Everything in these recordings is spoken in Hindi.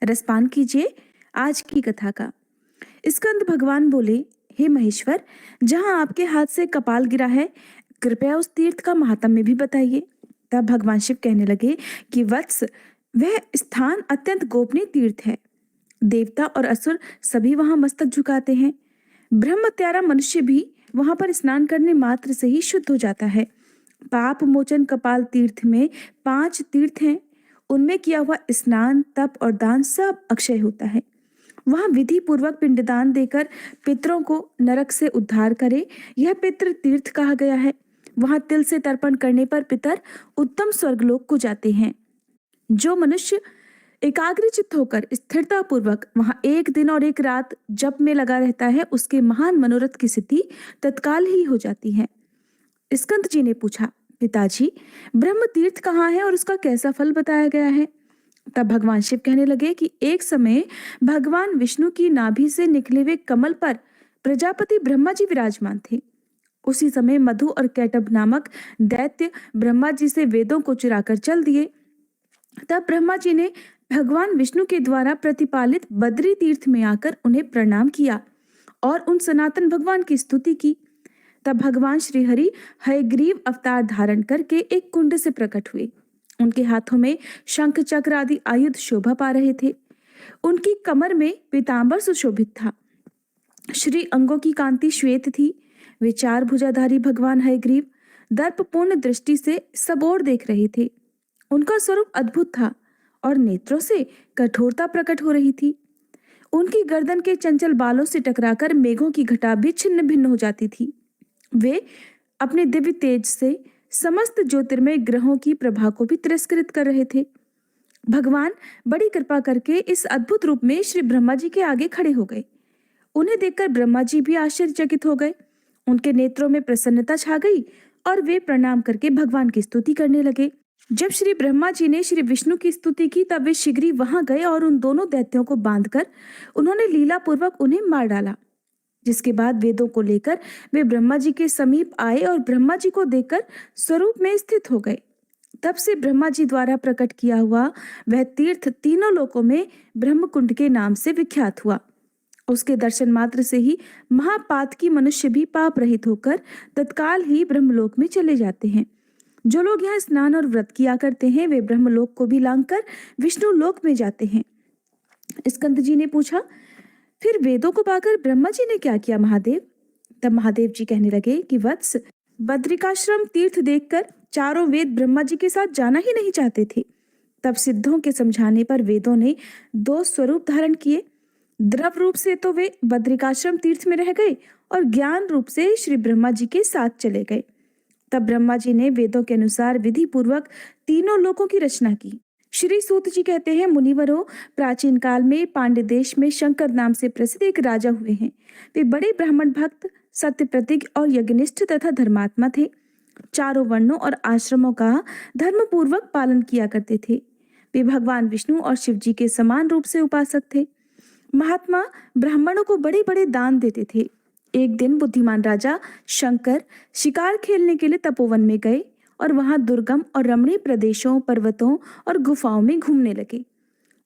रसपान कीजिए आज की कथा का। स्कंद भगवान बोले, हे महेश्वर, जहां आपके हाथ से कपाल गिरा है, कृपया उस तीर्थ का महात्म्य भी बताइए। तब भगवान शिव कहने लगे कि वत्स, वह स्थान अत्यंत गोपनीय तीर्थ है। देवता और असुर सभी वहां मस्तक झुकाते हैं। ब्रह्म त्यारा मनुष्य भी वहां पर स्नान करने मात्र से ही शुद्ध हो जाता है। पाप मोचन कपाल तीर्थ में 5 तीर्थ हैं। उनमें किया हुआ स्नान, तप और दान सब अक्षय होता है। वहां विधि पूर्वक पिंडदान देकर पितरों को नरक से उद्धार करे, यह पितृ तीर्थ कहा गया है। वहां तिल से तर्पण करने पर पितर उत्तम स्वर्गलोक को जाते हैं। जो मनुष्य एकाग्रचित्त होकर स्थिरता पूर्वक वहां एक दिन और एक रात जप में लगा रहता है, उसके महान मनोरथ की सिद्धि तत्काल ही हो जाती है। स्कंद जी ने पूछा, पिताजी, ब्रह्म तीर्थ कहाँ है और उसका कैसा फल बताया गया है? तब भगवान शिव कहने लगे कि एक समय भगवान विष्णु की नाभि से निकले हुए कमल पर प्रजापति ब्रह्मा जी विराजमान थे। उसी समय मधु और कैटभ नामक दैत्य ब्रह्मा जी से वेदों को चुराकर चल दिए। तब ब्रह्मा जी ने भगवान विष्णु के द्वारा प्रतिपालित बद्री तीर्थ में आकर उन्हें प्रणाम किया और उन सनातन भगवान की स्तुति की। तब भगवान श्रीहरि हयग्रीव अवतार धारण करके एक कुंड से प्रकट हुए। उनके हाथों में शंख चक्र आदि आयुध शोभा पा रहे थे। उनकी कमर में पीतांबर सुशोभित था। श्री अंगों की कांति श्वेत थी। वे 4 भुजाधारी भगवान हयग्रीव दर्पपूर्ण दृष्टि से सब ओर देख रहे थे। उनका स्वरूप अद्भुत था और नेत्रों से कठोरता प्रकट हो रही थी। उनकी गर्दन के चंचल बालों से टकराकर मेघों की घटा भी छिन्न भिन्न हो जाती थी। वे अपने दिव्य तेज से समस्त ज्योतिर्मय ग्रहों की प्रभा को भी तिरस्कृत कर रहे थे। भगवान बड़ी कृपा करके इस अद्भुत रूप में श्री ब्रह्मा जी के आगे खड़े हो गए। उन्हें देखकर ब्रह्मा जी भी आश्चर्यचकित हो गए। उनके नेत्रों में प्रसन्नता छा गई और वे प्रणाम करके भगवान की स्तुति करने लगे। जब श्री ब्रह्मा जी ने श्री विष्णु की स्तुति की, तब वे शीघ्र वहां गए और उन दोनों दैत्यों को बांधकर उन्होंने लीला पूर्वक उन्हें मार डाला। जिसके बाद वेदों को लेकर वे ब्रह्मा जी के समीप आए और ब्रह्मा जी को देखकर स्वरूप में स्थित हो गए। तब से ब्रह्मा जी द्वारा प्रकट किया हुआ वह तीर्थ तीनों लोकों में ब्रह्मकुंड के नाम से विख्यात हुआ। उसके दर्शन मात्र से ही महापातकी मनुष्य भी पाप रहित होकर तत्काल ही ब्रह्मलोक में चले जाते हैं। जो लोग यहाँ स्नान और व्रत किया करते हैं, वे ब्रह्मलोक को भी लांघकर विष्णु लोक में जाते हैं। स्कंद जी ने पूछा, फिर वेदों को पाकर ब्रह्मा जी ने क्या किया महादेव? तब महादेव जी कहने लगे कि वत्स, बद्रिकाश्रम तीर्थ देखकर चारों वेद ब्रह्मा जी के साथ जाना ही नहीं चाहते थे। तब सिद्धों के समझाने पर वेदों ने 2 स्वरूप धारण किए। द्रव रूप से तो वे बद्रिकाश्रम तीर्थ में रह गए और ज्ञान रूप से श्री ब्रह्मा जी के साथ चले गए। तब ब्रह्मा जी ने वेदों के अनुसार विधि पूर्वक तीनों लोकों की रचना की। श्री सूत जी कहते हैं, मुनिवरों, प्राचीन काल में पांड्य देश में शंकर नाम से प्रसिद्ध एक राजा हुए हैं। वे बड़े ब्राह्मण भक्त, सत्य प्रतिज्ञ और यज्ञनिष्ठ तथा धर्मात्मा थे। चारों वर्णों और आश्रमों का धर्म पूर्वक पालन किया करते थे। वे भगवान विष्णु और शिव जी के समान रूप से उपासक थे। महात्मा ब्राह्मणों को बड़े बड़े दान देते थे। एक दिन बुद्धिमान राजा शंकर शिकार खेलने के लिए तपोवन में गए और वहां दुर्गम और रमणीय प्रदेशों, पर्वतों और गुफाओं में घूमने लगे।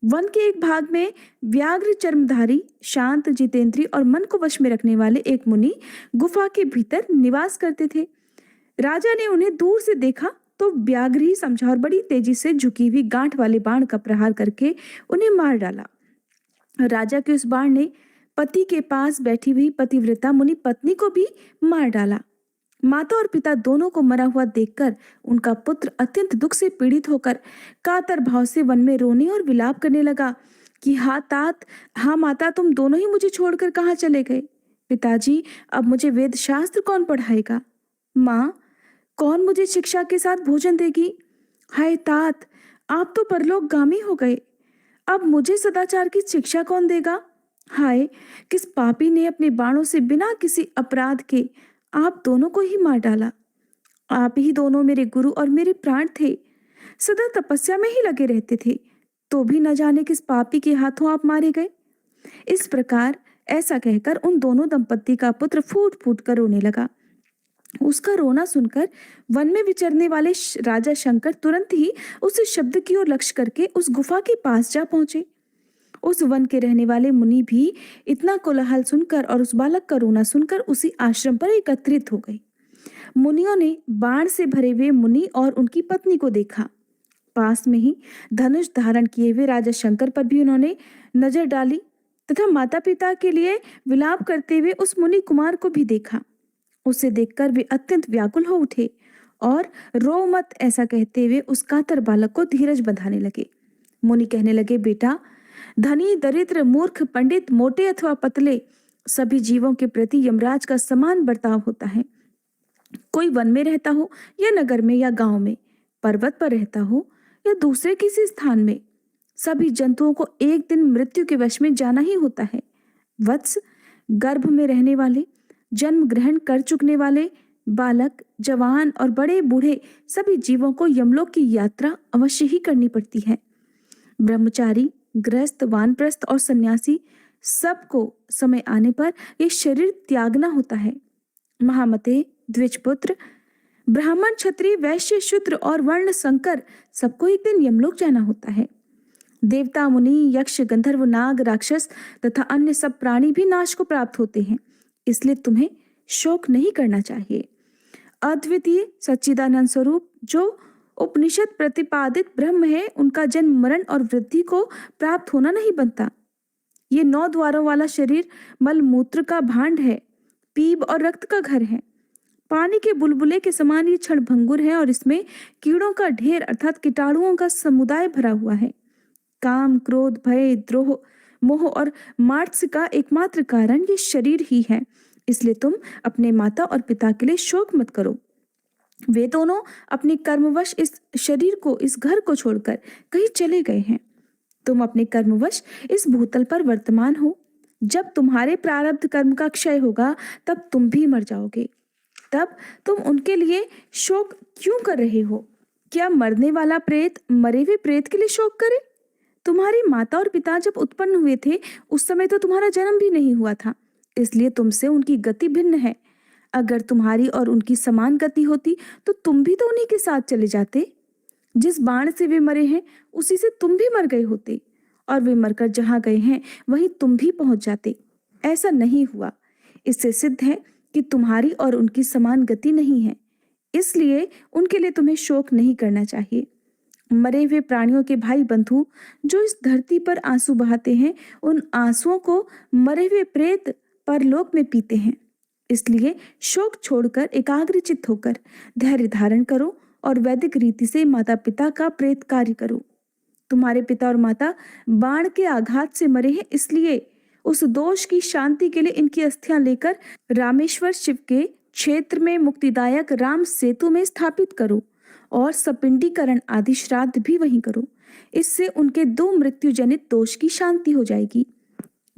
वन के एक भाग में व्याघ्र चर्मधारी, शांत, जितेंद्रिय और मन को वश में रखने वाले एक मुनि गुफा के भीतर निवास करते थे। राजा ने उन्हें दूर से देखा तो व्याघ्र ही समझा और बड़ी तेजी से झुकी हुई गांठ वाले बाण का प्रहार करके उन्हें मार डाला। राजा के उस बाण ने पति के पास बैठी हुई पतिव्रता मुनि पत्नी को भी मार डाला। माता और पिता दोनों को मरा हुआ देखकर उनका पुत्र अत्यंत दुख से पीड़ित होकर कातर भाव से वन में रोने और विलाप करने लगा कि हाँ माता, तुम दोनों ही मुझे छोड़कर कहाँ चले गए? पिताजी, अब मुझे वेद शास्त्र कौन पढ़ाएगा? माँ, कौन मुझे शिक्षा के साथ भोजन देगी? हाय तात, आप तो परलोकगामी हो गए। अब मुझे सदाचार की शिक्षा कौन देगा? हाय, किस पापी ने अपने बाणों से बिना किसी अपराध के आप दोनों को ही मार डाला। आप ही दोनों मेरे गुरु और मेरे प्राण थे। सदा तपस्या में ही लगे रहते थे, तो भी न जाने किस पापी के हाथों आप मारे गए। इस प्रकार ऐसा कहकर उन दोनों दंपत्ति का पुत्र फूट फूट कर रोने लगा। उसका रोना सुनकर वन में विचरने वाले राजा शंकर तुरंत ही उस शब्द की ओर लक्ष्य करके उस गुफा के पास जा पहुंचे। उस वन के रहने वाले मुनि भी इतना कोलाहल सुनकर और उस बालक का रोना सुनकर उसी आश्रम पर एकत्रित हो गए। मुनियों ने बाण से भरे हुए मुनि और उनकी पत्नी को देखा। पास में ही धनुष धारण किए हुए राजा शंकर पर भी उन्होंने नजर डाली तथा माता पिता के लिए विलाप करते हुए उस मुनि कुमार को भी देखा। उसे देखकर वे अत्यंत व्याकुल हो उठे और रो मत ऐसा कहते हुए उस कातर बालक को धीरज बंधाने लगे। मुनि कहने लगे, बेटा, धनी दरिद्र मूर्ख पंडित मोटे अथवा पतले सभी जीवों के प्रति यमराज का समान बर्ताव होता है। कोई वन में रहता हो या नगर में या गांव में, पर्वत पर रहता हो या दूसरे किसी स्थान में, सभी जंतुओं को एक दिन मृत्यु के वश में जाना ही होता है। वत्स, गर्भ में रहने वाले, जन्म ग्रहण कर चुकने वाले, बालक, जवान और बड़े बूढ़े सभी जीवों को यमलोक की यात्रा अवश्य ही करनी पड़ती है। ब्रह्मचारी, गृहस्थ, वानप्रस्थ और सन्यासी सबको समय आने पर यह शरीर त्यागना होता है। महामते, द्विजपुत्र, ब्राह्मण, क्षत्रिय, वैश्य, शूद्र और वर्ण संकर सबको एक दिन यमलोक जाना होता है। देवता, मुनि, यक्ष, गंधर्व, नाग, राक्षस तथा अन्य सब प्राणी भी नाश को प्राप्त होते हैं। इसलिए तुम्हें शोक नहीं करना चाहिए। अद्वितीय सच्चिदानंद स्वरूप जो उपनिषद प्रतिपादित ब्रह्म है, उनका जन्म, मरण और वृद्धि को प्राप्त होना नहीं बनता। ये 9 द्वारों वाला शरीर मल मूत्र का भांड है, पीप और रक्त का घर है। पानी के बुलबुले के समान ये क्षणभंगुर है और इसमें कीड़ों का ढेर अर्थात कीटाणुओं का समुदाय भरा हुआ है। काम, क्रोध, भय, द्रोह, मोह और मात्स्य का एकमात्र कारण ये शरीर ही है। इसलिए तुम अपने माता और पिता के लिए शोक मत करो। वे दोनों अपने कर्मवश इस शरीर को, इस घर को छोड़कर कहीं चले गए हैं। तुम अपने कर्मवश इस भूतल पर वर्तमान हो। जब तुम्हारे प्रारब्ध कर्म का क्षय होगा तब तुम भी मर जाओगे। तब तुम उनके लिए शोक क्यों कर रहे हो? क्या मरने वाला प्रेत मरे हुए प्रेत के लिए शोक करे? तुम्हारी माता और पिता जब उत्पन्न हुए थे उस समय तो तुम्हारा जन्म भी नहीं हुआ था, इसलिए तुमसे उनकी गति भिन्न है। अगर तुम्हारी और उनकी समान गति होती तो तुम भी तो उन्हीं के साथ चले जाते। जिस बाण से वे मरे हैं उसी से तुम भी मर गए होते और वे मरकर जहां गए हैं वहीं तुम भी पहुंच जाते। ऐसा नहीं हुआ। इससे सिद्ध है कि तुम्हारी और उनकी समान गति नहीं है, इसलिए उनके लिए तुम्हें शोक नहीं करना चाहिए। मरे हुए प्राणियों के भाई बंधु जो इस धरती पर आंसू बहाते हैं, उन आंसुओं को मरे हुए प्रेत परलोक में पीते हैं। इसलिए शोक छोड़कर एकाग्रचित्त होकर धैर्य धारण करो और वैदिक रीति से माता पिता का प्रेत कार्य करो। तुम्हारे पिता और माता बाण के आघात से मरे हैं, इसलिए उस दोष की शांति के लिए इनकी अस्थियां लेकर रामेश्वर शिव के क्षेत्र में मुक्तिदायक राम सेतु में स्थापित करो और सपिंडीकरण आदि श्राद्ध भी वहीं करो। इससे उनके 2 मृत्यु जनित दोष की शांति हो जाएगी।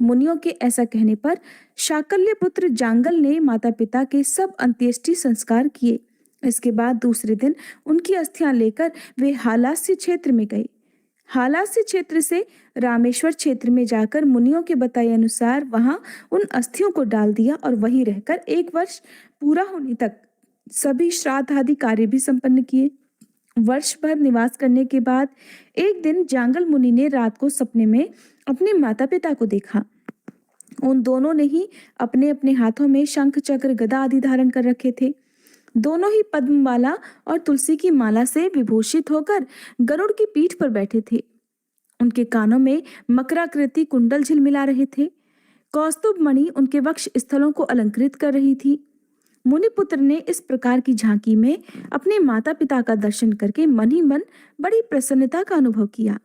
मुनियों के ऐसा कहने पर शाकल्य पुत्र जांगल ने माता पिता के सब अंत्येष्टि संस्कार किए। इसके बाद दूसरे दिन उनकी अस्थियां लेकर वे हालास्य क्षेत्र में गए। हालास्य क्षेत्र से रामेश्वर क्षेत्र में जाकर मुनियों के बताए अनुसार वहां उन अस्थियों को डाल दिया और वहीं रहकर 1 वर्ष पूरा होने तक सभी श्राद्ध आदि कार्य भी संपन्न किए। वर्ष भर निवास करने के बाद एक दिन जांगल मुनि ने रात को सपने में अपने माता पिता को देखा। उन दोनों ने ही अपने अपने हाथों में शंख, चक्र, गदा आदि धारण कर रखे थे। दोनों ही पद्ममाला और तुलसी की माला से विभूषित होकर गरुड़ की पीठ पर बैठे थे। उनके कानों में मकराकृति कुंडल झिलमिला रहे थे। कौस्तुभ मणि उनके वक्ष स्थलों को अलंकृत कर रही थी। मुनिपुत्र ने इस प्रकार की झांकी में अपने माता पिता का दर्शन करके मन ही मन बड़ी प्रसन्नता का अनुभव किया।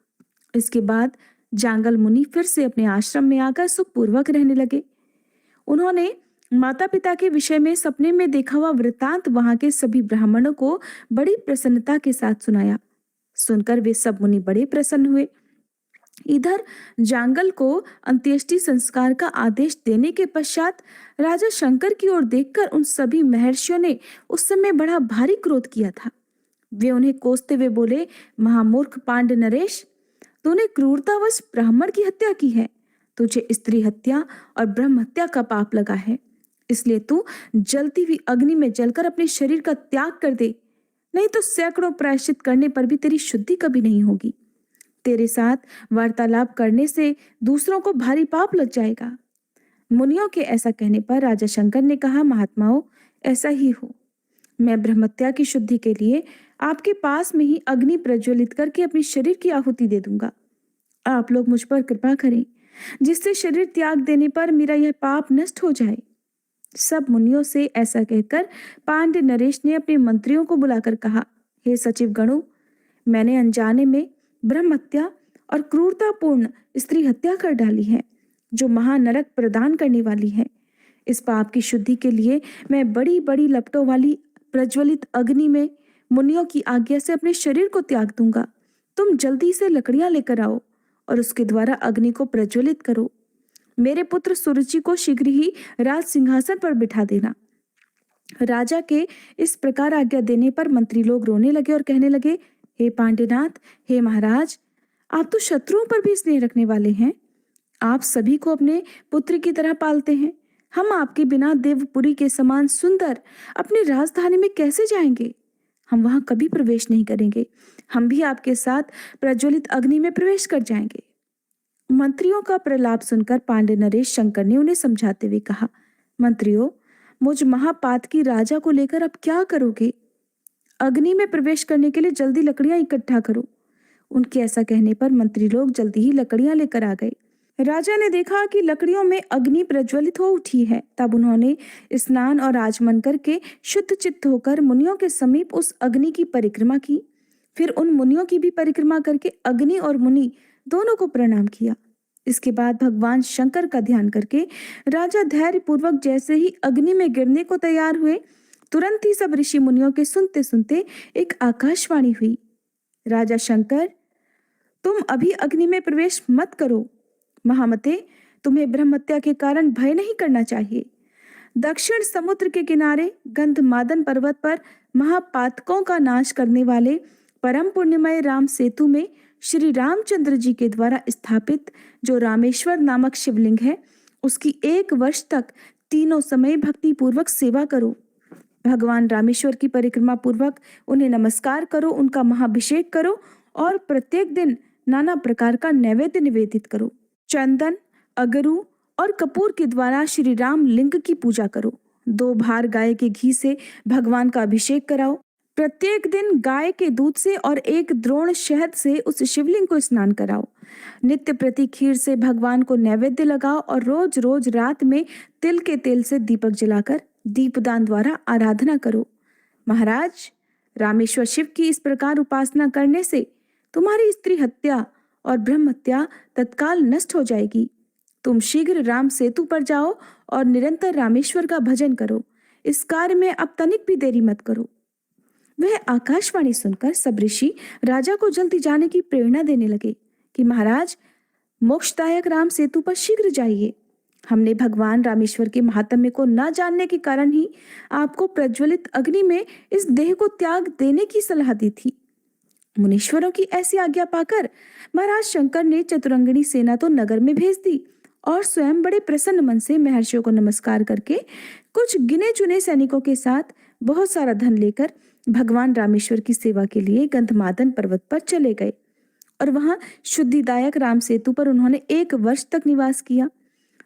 इसके बाद जांगल मुनि फिर से अपने आश्रम में आकर सुखपूर्वक रहने लगे। उन्होंने माता पिता के विषय में सपने में देखा हुआ वृत्तांत वहां के सभी ब्राह्मणों को बड़ी प्रसन्नता के साथ सुनाया। सुनकर वे सब मुनि बड़े प्रसन्न हुए। इधर जांगल को अंत्येष्टि संस्कार का आदेश देने के पश्चात राजा शंकर की ओर देखकर उन सभी महर्षियों ने उस समय बड़ा भारी क्रोध किया था। वे उन्हें कोसते हुए बोले, महामूर्ख पांड नरेश, तूने क्रूरतावश ब्राह्मण की हत्या की है। तुझे स्त्री हत्या और ब्रह्म हत्या का पाप लगा है। इसलिए तू जलती हुई अग्नि में जलकर अपने शरीर का त्याग कर दे, नहीं तो सैकड़ों प्रायश्चित करने पर भी तेरी शुद्धि कभी नहीं होगी। तेरे साथ वार्तालाप करने से दूसरों को भारी पाप लग जाएगा। मुनियों के ऐसा कहने पर राजा शंकर ने कहा, महात्माओं, ऐसा ही हो। मैं ब्रह्मत्या की शुद्धि के लिए आपके पास में ही अग्नि प्रज्वलित करके अपनी शरीर की आहुति दे दूंगा। आप लोग मुझ पर कृपा करें, जिससे शरीर त्याग देने पर मेरा यह पाप नष्ट हो जाए। सब मुनियों से ऐसा कहकर पांड्य नरेश ने अपने मंत्रियों को बुलाकर कहा, हे सचिव गणों, मैंने अनजाने में ब्रह्म हत्या और क्रूरतापूर्ण स्त्री हत्या कर डाली है, जो महानरक प्रदान करने वाली है। इस पाप की शुद्धि के लिए मैं बड़ी बड़ी लपटों वाली प्रज्वलित अग्नि में मुनियों की आज्ञा से अपने शरीर को त्याग दूंगा। तुम जल्दी से लकड़ियां लेकर आओ और उसके द्वारा अग्नि को प्रज्वलित करो। मेरे पुत्र सुरुचि को शीघ्र ही राज सिंहासन पर बिठा देना। राजा के इस प्रकार आज्ञा देने पर मंत्री लोग रोने लगे और कहने लगे, हे पांडेनाथ, हे महाराज, आप तो शत्रुओं पर भी स्नेह रखने वाले हैं। आप सभी को अपने पुत्र की तरह पालते हैं। हम आपके बिना देवपुरी के समान सुंदर अपनी राजधानी में कैसे जाएंगे? हम वहां कभी प्रवेश नहीं करेंगे। हम भी आपके साथ प्रज्वलित अग्नि में प्रवेश कर जाएंगे। मंत्रियों का प्रलाप सुनकर पांडे नरेश शंकर ने उन्हें समझाते हुए कहा, मंत्रियों, मुझ महापातकी राजा को लेकर अब क्या करोगे? अग्नि में प्रवेश करने के लिए जल्दी लकड़ियां इकट्ठा करो। उनके ऐसा कहने पर मंत्री लोग जल्दी ही लकड़ियां लेकर आ गए। राजा ने देखा कि लकड़ियों में अग्नि प्रज्वलित हो उठी है। तब उन्होंने स्नान और आचमन करके शुद्ध चित्त होकर मुनियों के समीप उस अग्नि की परिक्रमा की। फिर उन मुनियों की भी परिक्रमा करके अग्नि और मुनि दोनों को प्रणाम किया। इसके बाद भगवान शंकर का ध्यान करके राजा धैर्य पूर्वक जैसे ही अग्नि में गिरने को तैयार हुए, तुरंत ही सब ऋषि मुनियों के सुनते सुनते एक आकाशवाणी हुई, राजा शंकर, तुम अभी अग्नि में प्रवेश मत करो। महामते, तुम्हें ब्रह्मत्या के कारण भय नहीं करना चाहिए। दक्षिण समुद्र के किनारे गंधमादन पर्वत पर महापातकों का नाश करने वाले परम पुण्यमय राम सेतु में श्री रामचंद्र जी के द्वारा स्थापित जो रामेश्वर नामक शिवलिंग है, उसकी 1 वर्ष तक तीनों समय भक्ति पूर्वक सेवा करो। भगवान रामेश्वर की परिक्रमा पूर्वक उन्हें नमस्कार करो, उनका महाभिषेक करो और प्रत्येक दिन नाना प्रकार का नैवेद्य निवेदित करो। चंदन, अगरू और कपूर के द्वारा श्री राम लिंग की पूजा करो। 2 भार गाय के घी से भगवान का अभिषेक कराओ। प्रत्येक दिन गाय के दूध से और 1 द्रोण शहद से उस शिवलिंग को स्नान कराओ। नित्य प्रति खीर से भगवान को नैवेद्य लगाओ और रोज रोज रात में तिल के तेल से दीपक जलाकर दीपदान द्वारा आराधना करो। महाराज, रामेश्वर शिव की इस प्रकार उपासना करने से तुम्हारी स्त्री हत्या और ब्रह्म हत्या तत्काल नष्ट हो जाएगी। तुम शीघ्र राम सेतु पर जाओ और निरंतर रामेश्वर का भजन करो। इस कार्य में अब तनिक भी देरी मत करो। वह आकाशवाणी सुनकर सब ऋषि राजा को जल्दी जाने की प्रेरणा देने लगे कि महाराज, मोक्षदायक राम सेतु पर शीघ्र जाइए। हमने भगवान रामेश्वर के महात्म्य को न जानने के कारण ही आपको प्रज्वलित अग्नि में इस देह को त्याग देने की सलाह दी थी। मुनीश्वरों की ऐसी आज्ञा पाकर महाराज शंकर ने चतुरंगिणी सेना तो नगर में भेज दी और स्वयं बड़े प्रसन्न मन से महर्षियों को नमस्कार करके कुछ गिने चुने सैनिकों के साथ बहुत सारा धन लेकर भगवान रामेश्वर की सेवा के लिए गंधमादन पर्वत पर चले गए और वहां शुद्धिदायक राम सेतु पर उन्होंने 1 वर्ष तक निवास किया।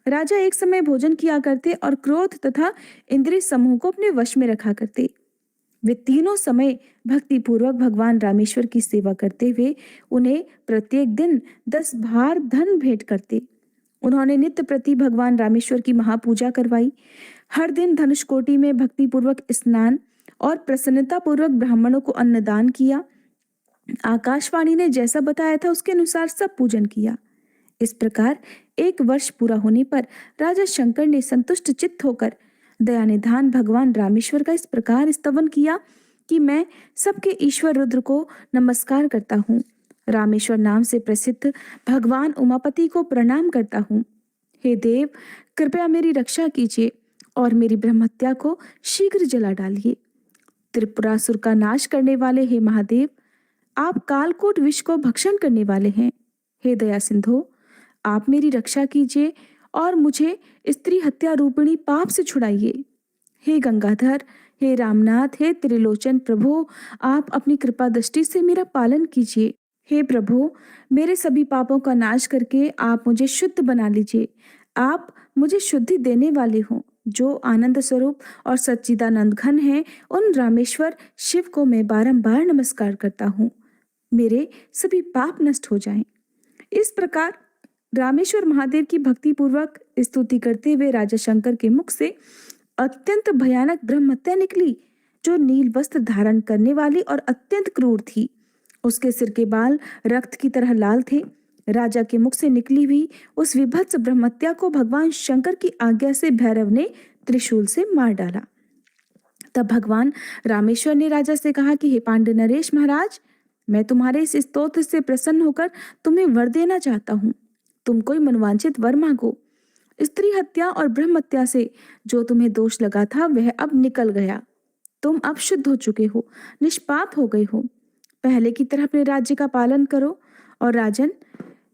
राजा एक समय भोजन किया करते और क्रोध तथा इंद्रिय समूह को अपने वश में रखा करते। वे तीनों समय भक्ति पूर्वक भगवान रामेश्वर की सेवा करते हुए उन्हें प्रत्येक दिन 10 भार धन भेंट करते। उन्होंने नित्य प्रति भगवान रामेश्वर की महापूजा करवाई। हर दिन धनुषकोटि में भक्ति पूर्वक स्नान और प्रसन्नता पूर्वक ब्राह्मणों को अन्नदान किया। आकाशवाणी ने जैसा बताया था उसके अनुसार सब पूजन किया। इस प्रकार 1 वर्ष पूरा होने पर राजा शंकर ने संतुष्ट चित्त होकर दयानिधान भगवान रामेश्वर का इस प्रकार स्तवन किया कि मैं सबके ईश्वर रुद्र को नमस्कार करता हूँ। रामेश्वर नाम से प्रसिद्ध भगवान उमापति को प्रणाम करता हूँ। हे देव, कृपया मेरी रक्षा कीजिए और मेरी ब्रह्महत्या को शीघ्र जला डालिए। त्रिपुरासुर का नाश करने वाले हे महादेव, आप कालकूट विष को भक्षण करने वाले हैं। हे दया सिंधु, आप मेरी रक्षा कीजिए और मुझे स्त्री हत्या रूपिणी पाप से छुड़ाइए। हे गंगाधर, हे रामनाथ, हे त्रिलोचन प्रभु, आप अपनी कृपा दृष्टि से मेरा पालन कीजिए। हे प्रभु, मेरे सभी पापों का नाश करके आप मुझे शुद्ध बना लीजिए। आप मुझे शुद्धि देने वाले हो। जो आनंद स्वरूप और सच्चिदानंद घन है, उन रामेश्वर शिव को मैं बारंबार नमस्कार करता हूँ। मेरे सभी पाप नष्ट हो जाएं। इस प्रकार रामेश्वर महादेव की भक्ति पूर्वक स्तुति करते हुए राजा शंकर के मुख से अत्यंत भयानक ब्रह्महत्या निकली, जो नील वस्त्र धारण करने वाली और अत्यंत क्रूर थी। उसके सिर के बाल रक्त की तरह लाल थे। राजा के मुख से निकली हुई उस विभत्स ब्रह्महत्या को भगवान शंकर की आज्ञा से भैरव ने त्रिशूल से मार डाला। तब भगवान रामेश्वर ने राजा से कहा कि हे पांडे नरेश महाराज, मैं तुम्हारे इस स्तोत्र से प्रसन्न होकर तुम्हें वर देना चाहता हूँ। तुम कोई मनवांछित वर मांगो। स्त्री हत्या और ब्रह्म हत्या से जो तुम्हें दोष लगा था वह अब निकल गया। तुम अब शुद्ध हो चुके हो, निष्पाप हो गए हो। पहले की तरह अपने राज्य का पालन करो। और राजन,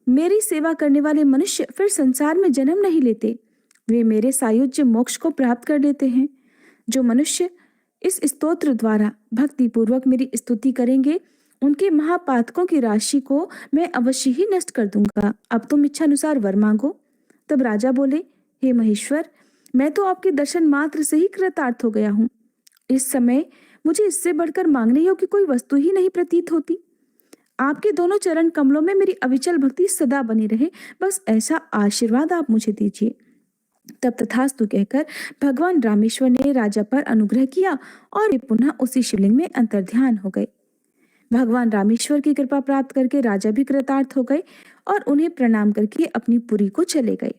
मेरी सेवा करने वाले मनुष्य फिर संसार में जन्म नहीं लेते, वे मेरे सायुज्य मोक्ष को प्राप्त कर लेते हैं। जो मनुष्य इस स्तोत्र द्वारा भक्ति पूर्वक मेरी स्तुति करेंगे, उनके महापातकों की राशि को मैं अवश्य ही नष्ट कर दूंगा। अब तुम इच्छा अनुसार वर मांगो। तब राजा बोले, हे महेश्वर, मैं तो आपके दर्शन मात्र से ही कृतार्थ हो गया हूँ। इस समय मुझे इससे बढ़कर मांगने योग्य कोई वस्तु ही नहीं प्रतीत होती। आपके दोनों चरण कमलों में मेरी अविचल भक्ति सदा बनी रहे, बस ऐसा आशीर्वाद आप मुझे दीजिए। तब तथास्तु कहकर भगवान रामेश्वर ने राजा पर अनुग्रह किया और वे पुनः उसी शिवलिंग में अंतर्ध्यान हो गए। भगवान रामेश्वर की कृपा प्राप्त करके राजा भी कृतार्थ हो गए और उन्हें प्रणाम करके अपनी पुरी को चले गए।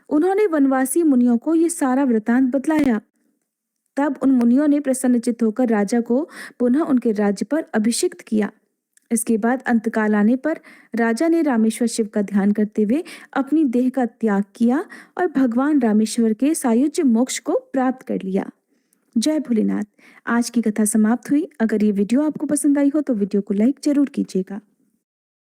उन्होंने वनवासी मुनियों को ये सारा वृतांत बतलाया। तब उन मुनियों ने प्रसन्नचित्त होकर राजा को पुनः उनके राज्य पर अभिषिक्त किया। इसके बाद अंतकाल आने पर राजा ने रामेश्वर शिव का ध्यान करते हुए अपनी देह का त्याग किया और भगवान रामेश्वर के सायुज्य मोक्ष को प्राप्त कर लिया। जय भोलेनाथ। आज की कथा समाप्त हुई। अगर ये वीडियो आपको पसंद आई हो तो वीडियो को लाइक जरूर कीजिएगा।